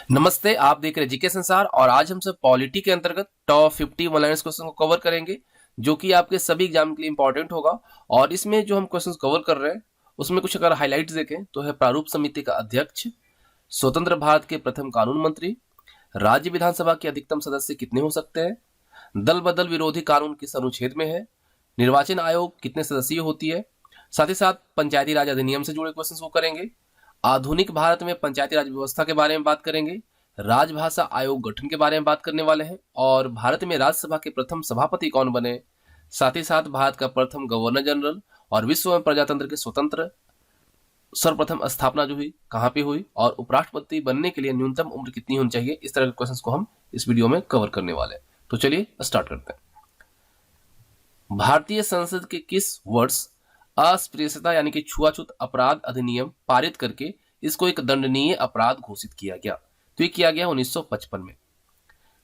नमस्ते, आप देख रहे हैं जीके संसार और आज हम सब पॉलिटी के अंतर्गत टॉप 50 वन लाइनर्स क्वेश्चन को कवर करेंगे जो कि आपके सभी एग्जाम के लिए इंपॉर्टेंट होगा। और इसमें जो हम क्वेश्चन कवर कर रहे हैं उसमें कुछ अगर हाइलाइट्स देखें तो है प्रारूप समिति का अध्यक्ष, स्वतंत्र भारत के प्रथम कानून मंत्री, राज्य विधानसभा के अधिकतम सदस्य कितने हो सकते हैं, दल बदल विरोधी कानून किस अनुच्छेद में है, निर्वाचन आयोग कितने सदस्यीय होती है, साथ ही साथ पंचायती राज अधिनियम से जुड़े क्वेश्चन को करेंगे, आधुनिक भारत में पंचायती राज व्यवस्था के बारे में बात करेंगे, राजभाषा आयोग गठन के बारे में बात करने वाले हैं और भारत में राज्यसभा के प्रथम सभापति कौन बने, साथ ही साथ भारत का प्रथम गवर्नर जनरल और विश्व में प्रजातंत्र के स्वतंत्र सर्वप्रथम स्थापना जो हुई कहां पे हुई और उपराष्ट्रपति बनने के लिए न्यूनतम उम्र कितनी होनी चाहिए, इस तरह के क्वेश्चंस को हम इस वीडियो में कवर करने वाले हैं। तो चलिए स्टार्ट करते हैं। भारतीय संसद के किस वर्ष अस्पृश्यता यानी कि छुआछूत अपराध अधिनियम पारित करके इसको एक दंडनीय अपराध घोषित किया गया? तो ये किया गया 1955 में।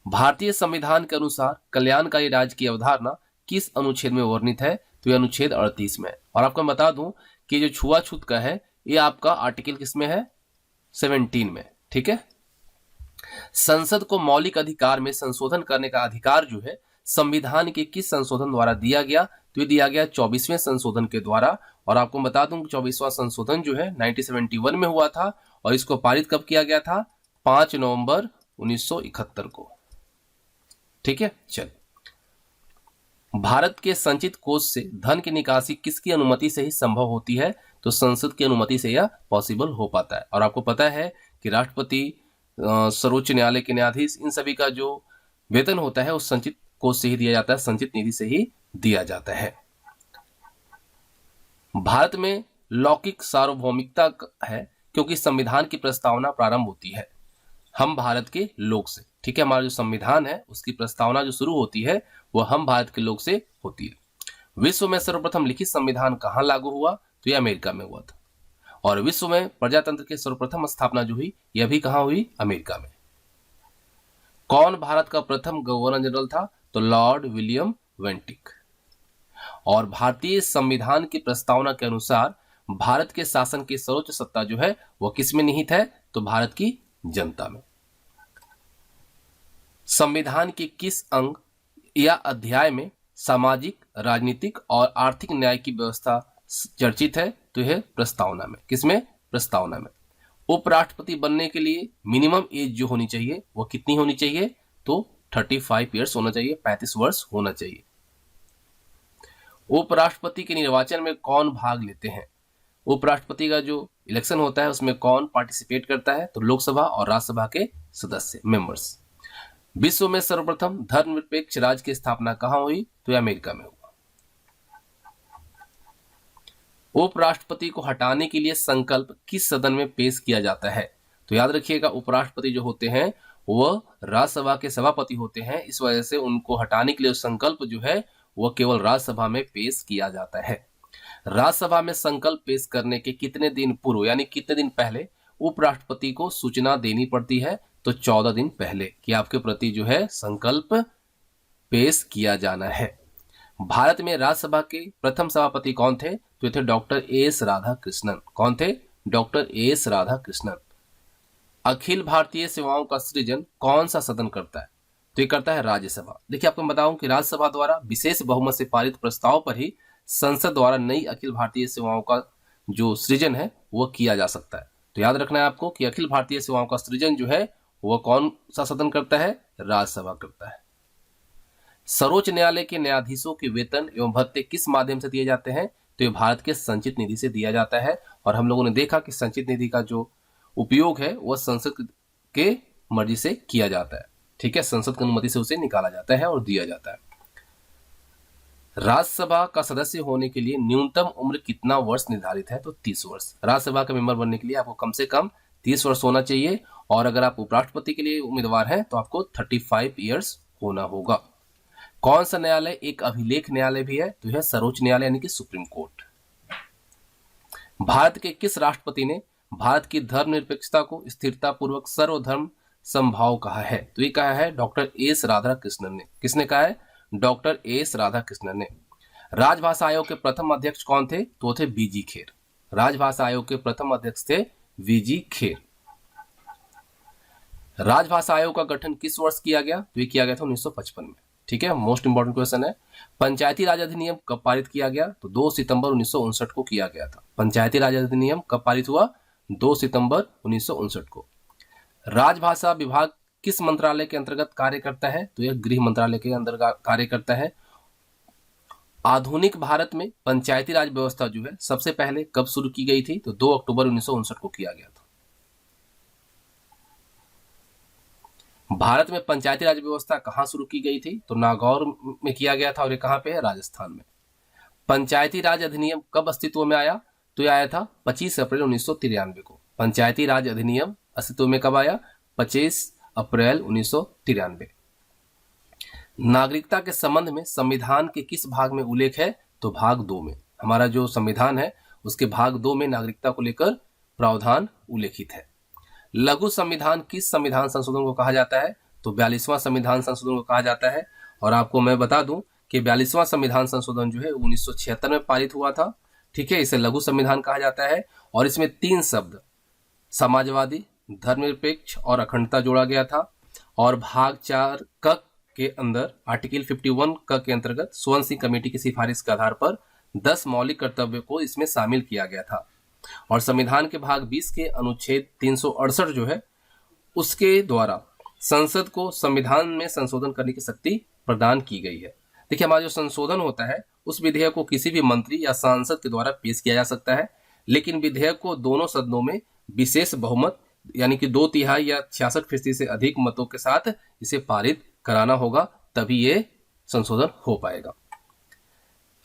भारतीय संविधान के अनुसार कल्याणकारी राज्य की अवधारणा किस अनुच्छेद में वर्णित है? तो ये अनुच्छेद 38 में। और आपको बता दूं कि जो छुआछूत का है ये आपका आर्टिकल किसमें है? 17 में। ठीक है। संसद को मौलिक अधिकार में संशोधन करने का अधिकार जो है संविधान के किस संशोधन द्वारा दिया गया? तो ये दिया गया 24वें संशोधन के द्वारा। और आपको बता दूं 24वां संशोधन जो है 1971 में हुआ था और इसको पारित कब किया गया था? 5 नवंबर 1971 को। ठीक है। चल, भारत के संचित कोष से धन की निकासी किसकी अनुमति से ही संभव होती है? तो संसद की अनुमति से यह पॉसिबल हो पाता है। और आपको पता है कि राष्ट्रपति, सर्वोच्च न्यायालय के न्यायाधीश, इन सभी का जो वेतन होता है उस संचित कोष से ही दिया जाता है, संचित निधि से ही दिया जाता है। भारत में लौकिक सार्वभौमिकता है क्योंकि संविधान की प्रस्तावना प्रारंभ होती है हम भारत के लोग से। ठीक है। हमारा जो संविधान है उसकी प्रस्तावना जो शुरू होती है वह हम भारत के लोग से होती है। विश्व में सर्वप्रथम लिखित संविधान कहां लागू हुआ? तो यह अमेरिका में हुआ था। और विश्व में प्रजातंत्र की सर्वप्रथम स्थापना जो हुई यह भी कहां हुई? अमेरिका में। कौन भारत का प्रथम गवर्नर जनरल था? तो लॉर्ड विलियम वेंटिक। और भारतीय संविधान की प्रस्तावना के अनुसार भारत के शासन की सर्वोच्च सत्ता जो है वह किस में निहित है? तो भारत की जनता में। संविधान के किस अंग या अध्याय में सामाजिक, राजनीतिक और आर्थिक न्याय की व्यवस्था चर्चित है? तो यह प्रस्तावना में। किसमें? प्रस्तावना में। उपराष्ट्रपति बनने के लिए मिनिमम एज जो होनी चाहिए वो कितनी होनी चाहिए? तो 35 ईयर्स होना चाहिए, 35 वर्ष होना चाहिए। उपराष्ट्रपति के निर्वाचन में कौन भाग लेते हैं? उपराष्ट्रपति का जो इलेक्शन होता है उसमें कौन पार्टिसिपेट करता है? तो लोकसभा और राज्यसभा के सदस्य, मेंबर्स। विश्व में सर्वप्रथम धर्मनिरपेक्ष राज्य की स्थापना कहां हुई? तो अमेरिका में हुआ। उपराष्ट्रपति को हटाने के लिए संकल्प किस सदन में पेश किया जाता है? तो याद रखिएगा उपराष्ट्रपति जो होते हैं वह राज्यसभा के सभापति होते हैं, इस वजह से उनको हटाने के लिए संकल्प जो है वह केवल राज्यसभा में पेश किया जाता है। राज्यसभा में संकल्प पेश करने के कितने दिन पूर्व यानी कितने दिन पहले उपराष्ट्रपति को सूचना देनी पड़ती है? तो 14 दिन पहले कि आपके प्रति जो है संकल्प पेश किया जाना है। भारत में राज्यसभा के प्रथम सभापति कौन थे? तो थे डॉक्टर एस राधाकृष्णन। कौन थे? Doctor S Radhakrishnan. अखिल भारतीय सेवाओं का सृजन कौन सा सदन करता है? तो ये करता है राज्यसभा। देखिए आपको बताऊं कि राज्यसभा द्वारा विशेष बहुमत से पारित प्रस्ताव पर ही संसद द्वारा नई अखिल भारतीय सेवाओं का जो सृजन है वह किया जा सकता है। तो याद रखना है आपको कि अखिल भारतीय सेवाओं का सृजन जो है वह कौन सा सदन करता है? राज्यसभा करता है। सर्वोच्च न्यायालय के न्यायाधीशों के वेतन एवं भत्ते किस माध्यम से दिए जाते हैं? तो ये भारत के संचित निधि से दिया जाता है। और हम लोगों ने देखा कि संचित निधि का जो उपयोग है वह संसद के मर्जी से किया जाता है। ठीक है। संसद की अनुमति से उसे निकाला जाता है और दिया जाता है। राज्यसभा का सदस्य होने के लिए न्यूनतम उम्र कितना वर्ष निर्धारित है? तो 30 वर्ष। राज्यसभा का मेंबर बनने के लिए आपको कम से कम 30 वर्ष होना चाहिए। और अगर आप उपराष्ट्रपति के लिए उम्मीदवार हैं तो आपको 35 ईयर्स होना होगा। कौन सा न्यायालय एक अभिलेख न्यायालय भी है? तो यह सर्वोच्च न्यायालय यानी कि सुप्रीम कोर्ट। भारत के किस राष्ट्रपति ने भारत की धर्मनिरपेक्षता को स्थिरता पूर्वक सर्वधर्म समभाव कहा है? तो ये कहा है डॉक्टर एस राधाकृष्णन ने। किसने कहा है? डॉक्टर एस राधाकृष्णन ने। राजभाषा आयोग के प्रथम अध्यक्ष कौन थे? तो थे बीजी खेर। राजभाषा आयोग के प्रथम अध्यक्ष थे वीजी खेर। राजभाषा आयोग का गठन किस वर्ष किया गया? तो ये किया गया था 1955 में। ठीक है, मोस्ट इंपॉर्टेंट क्वेश्चन है। पंचायती राज अधिनियम कब पारित किया गया? तो 2 सितंबर 1959 को किया गया था। पंचायती राज अधिनियम कब पारित हुआ? 2 सितंबर 1959 को। राजभाषा विभाग किस मंत्रालय के अंतर्गत कार्य करता है? तो यह गृह मंत्रालय के अंदर कार्य करता है। आधुनिक भारत में पंचायती राज व्यवस्था जो है सबसे पहले कब शुरू की गई थी? तो 2 अक्टूबर 1959 को किया गया था। भारत में पंचायती राज व्यवस्था कहाँ शुरू की गई थी? तो नागौर में किया गया था, और ये कहाँ पे है? राजस्थान में। पंचायती राज अधिनियम कब अस्तित्व में आया? तो ये आया था 25 अप्रैल 1993 को। पंचायती राज अधिनियम अस्तित्व में कब आया? 25 अप्रैल 1993। नागरिकता के संबंध में संविधान के किस भाग में उल्लेख है? तो भाग 2 में। हमारा जो संविधान है उसके भाग 2 में नागरिकता को लेकर प्रावधान उल्लेखित है। लघु संविधान किस संविधान संशोधन को कहा जाता है? तो 42वां संविधान संशोधन को कहा जाता है। और आपको मैं बता दूं कि 42वां संविधान संशोधन जो है 1976 में पारित हुआ था। ठीक है, इसे लघु संविधान कहा जाता है। और इसमें 3 शब्द समाजवादी, धर्मनिरपेक्ष और अखंडता जोड़ा गया था। और भाग 4 क के अंदर आर्टिकल 51 क के अंतर्गत स्वर्ण सिंह कमेटी की सिफारिश के आधार पर 10 मौलिक कर्तव्यों को इसमें शामिल किया गया था। और संविधान के भाग 20 के अनुच्छेद 368 जो है उसके द्वारा संसद को संविधान में संशोधन करने की शक्ति प्रदान की गई है। देखिए, हमारा जो संशोधन होता है उस विधेयक को किसी भी मंत्री या सांसद के द्वारा पेश किया जा सकता है, लेकिन विधेयक को दोनों सदनों में विशेष बहुमत यानी कि 2/3 या 66% से अधिक मतों के साथ इसे पारित कराना होगा, तभी ये संशोधन हो पाएगा।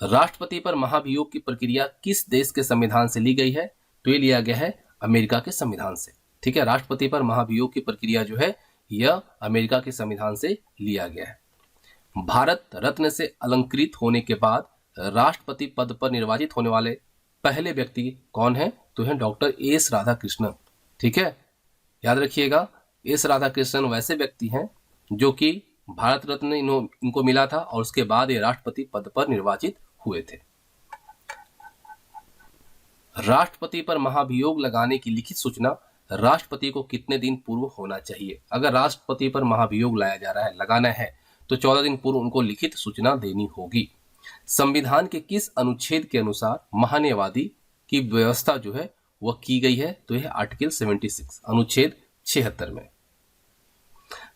राष्ट्रपति पर महाभियोग की प्रक्रिया किस देश के संविधान से ली गई है? तो ये लिया गया है अमेरिका के संविधान से। ठीक है, राष्ट्रपति पर महाभियोग की प्रक्रिया जो है यह अमेरिका के संविधान से लिया गया है। भारत रत्न से अलंकृत होने के बाद राष्ट्रपति पद पर निर्वाचित होने वाले पहले व्यक्ति कौन है? तो है डॉक्टर एस राधाकृष्णन। ठीक है, याद रखिएगा, एस राधाकृष्णन वैसे व्यक्ति हैं जो कि भारत रत्न इनको मिला था और उसके बाद ये राष्ट्रपति पद पर निर्वाचित हुए थे। राष्ट्रपति पर महाभियोग लगाने की लिखित सूचना राष्ट्रपति को कितने दिन पूर्व होना चाहिए? अगर राष्ट्रपति पर महाभियोग लाया जा रहा है, लगाना है, तो 14 दिन पूर्व उनको लिखित सूचना देनी होगी। संविधान के किस अनुच्छेद के अनुसार महान्यायवादी की व्यवस्था जो है वह की गई है? तो यह आर्टिकल 76 अनुच्छेद 76 में।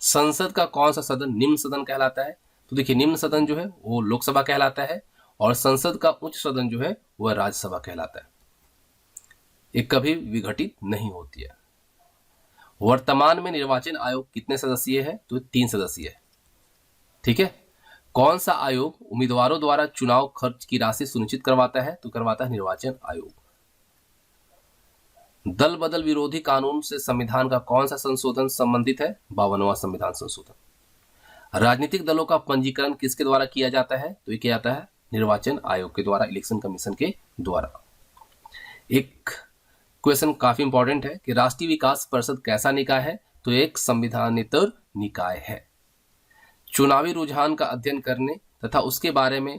संसद का कौन सा सदन निम्न सदन कहलाता है? तो देखिए, निम्न सदन जो है वो लोकसभा कहलाता है और संसद का उच्च सदन जो है वह राज्यसभा कहलाता है। ये कभी विघटित नहीं होती है। वर्तमान में निर्वाचन आयोग कितने सदस्यीय है? तो 3 सदस्यीय है। ठीक है, कौन सा आयोग उम्मीदवारों द्वारा चुनाव खर्च की राशि सुनिश्चित करवाता है? तो करवाता है निर्वाचन आयोग। दल बदल विरोधी कानून से संविधान का कौन सा संशोधन संबंधित है? 52वां संविधान संशोधन। राजनीतिक दलों का पंजीकरण किसके द्वारा किया जाता है? तो ये किया जाता है निर्वाचन आयोग के द्वारा, इलेक्शन कमीशन के द्वारा। एक क्वेश्चन काफी इंपॉर्टेंट है कि राष्ट्रीय विकास परिषद कैसा निकाय है? तो एक संविधानेतर निकाय है। चुनावी रुझान का अध्ययन करने तथा उसके बारे में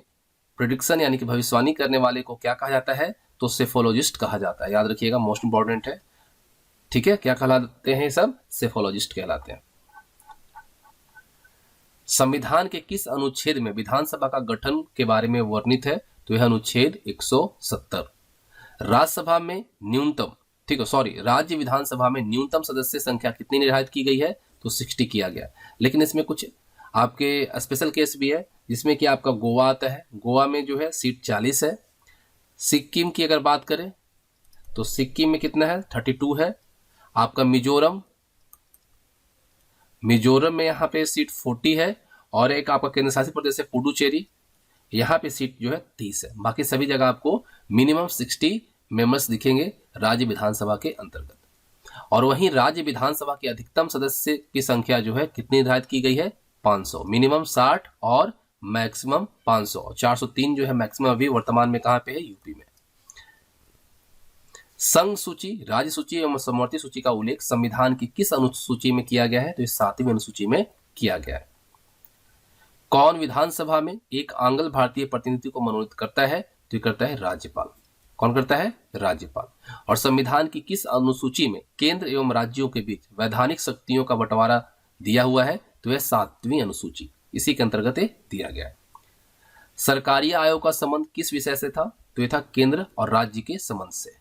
प्रेडिक्शन यानी कि भविष्यवाणी करने वाले को क्या कहा जाता है? तो सेफोलॉजिस्ट कहा जाता है। याद रखिएगा, मोस्ट इंपॉर्टेंट है। ठीक है, क्या कहलाते हैं? सब सेफोलॉजिस्ट कहलाते हैं। संविधान के किस अनुच्छेद में विधानसभा का गठन के बारे में वर्णित है? तो यह अनुच्छेद 170। राज्यसभा में न्यूनतम राज्य विधानसभा में न्यूनतम सदस्य संख्या कितनी निर्धारित की गई है? तो 60 किया गया। लेकिन इसमें कुछ आपके स्पेशल केस भी है, जिसमें कि आपका गोवा आता है। गोवा में जो है सीट 40 है। सिक्किम की अगर बात करें तो सिक्किम में कितना है? 32 है। आपका मिजोरम में यहाँ पे सीट 40 है। और एक आपका केंद्र शासित प्रदेश है पुडुचेरी, यहाँ पे सीट जो है 30 है। बाकी सभी जगह आपको मिनिमम 60 मेंबर्स दिखेंगे राज्य विधानसभा के अंतर्गत। और वहीं राज्य विधानसभा के अधिकतम सदस्य की संख्या जो है कितनी निर्धारित की गई है? 500। मिनिमम 60 और मैक्सिमम 500। 403 जो है मैक्सिमम अभी वर्तमान में कहां पे है? यूपी में। संघ सूची, राज्य सूची एवं समवर्ती सूची का उल्लेख संविधान की किस अनुसूची में किया गया है? तो इस 7वीं अनुसूची में किया गया है। कौन विधानसभा में एक आंग्ल भारतीय प्रतिनिधि को मनोनीत करता है? तो ये करता है राज्यपाल। कौन करता है? राज्यपाल। और संविधान की किस अनुसूची में केंद्र एवं राज्यों के बीच वैधानिक शक्तियों का बंटवारा दिया हुआ है? तो यह 7वीं अनुसूची, इसी के अंतर्गत दिया गया है। सरकारी आयोग का संबंध किस विषय से था? तो यह था केंद्र और राज्य के संबंध से।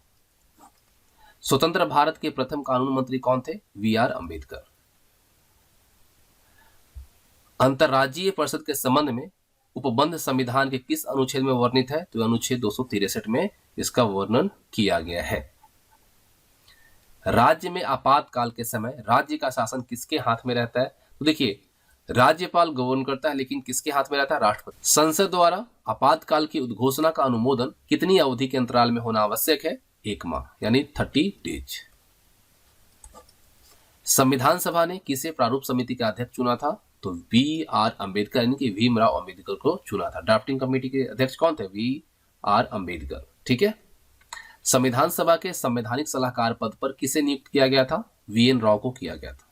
स्वतंत्र भारत के प्रथम कानून मंत्री कौन थे? वी.आर. अंबेडकर। अंतर्राज्यीय परिषद के संबंध में उपबंध संविधान के किस अनुच्छेद में वर्णित है? तो अनुच्छेद 263 में इसका वर्णन किया गया है। राज्य में आपातकाल के समय राज्य का शासन किसके हाथ में रहता है? तो देखिए, राज्यपाल गवर्न करता है, लेकिन किसके हाथ में रहता है? राष्ट्रपति। संसद द्वारा आपातकाल की उद्घोषणा का अनुमोदन कितनी अवधि के अंतराल में होना आवश्यक है? 1 माह, यानी 30 डेज। संविधान सभा ने किसे प्रारूप समिति का अध्यक्ष चुना था? तो वी.आर. अंबेडकर, यानी कि भीमराव अंबेडकर को चुना था। ड्राफ्टिंग कमेटी के अध्यक्ष कौन थे? वी.आर. अंबेडकर। ठीक है। संविधान सभा के संवैधानिक सलाहकार पद पर किसे नियुक्त किया गया था? वी.एन. राव को किया गया था।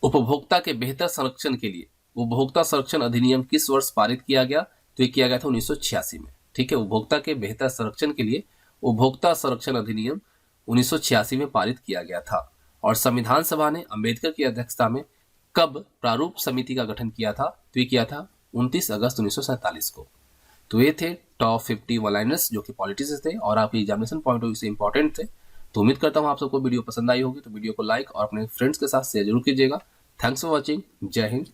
उपभोक्ता के बेहतर संरक्षण के लिए उपभोक्ता संरक्षण अधिनियम किस वर्ष पारित किया गया? तो ये किया गया था 1986 में। ठीक है। उपभोक्ता के बेहतर संरक्षण के लिए उपभोक्ता संरक्षण अधिनियम 1986 में पारित किया गया था। और संविधान सभा ने अंबेडकर की अध्यक्षता में कब प्रारूप समिति का गठन किया था? तो ये किया था 29 अगस्त 1947 को। तो ये थे टॉप 50 वन लाइनर्स जो कि पॉलिटिक्स से थे और आपके एग्जामिनेशन पॉइंट ऑफ व्यू से इंपॉर्टेंट थे। तो उम्मीद करता हूँ आप सबको वीडियो पसंद आई होगी। तो वीडियो को लाइक और अपने फ्रेंड्स के साथ शेयर जरूर कीजिएगा। Thanks for watching. जय हिंद,